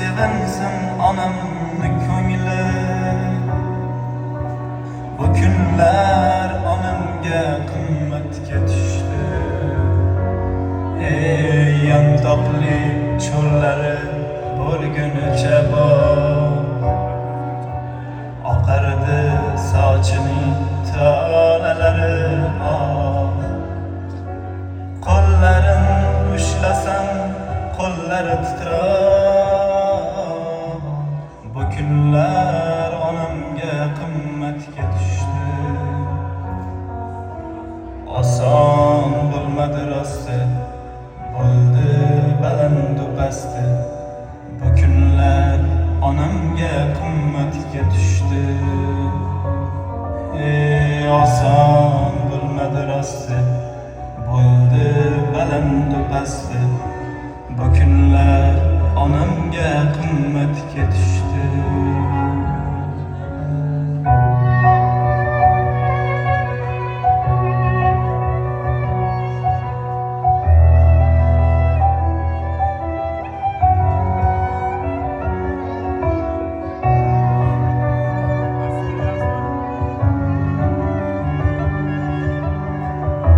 sevinsin onamni ko'ngli. Bu kunlar onamga qimmatga tushdi. Ey yantoqli cho'llari bo'lgunicha bog', oqardi sochining tolalari oq. Qo'llarin ushlasam qo'llari titrar. Bu kunlar onamga qimmatga tushdi. Oson bo'lmadi rosti, bo'ldi balandu pasti. Bu kunlar onamga qimmatga tushdi. Oson bo'lmadi rosti, bo'ldi balandu pasti. Bu kunlar onamga qimmatga tushdi.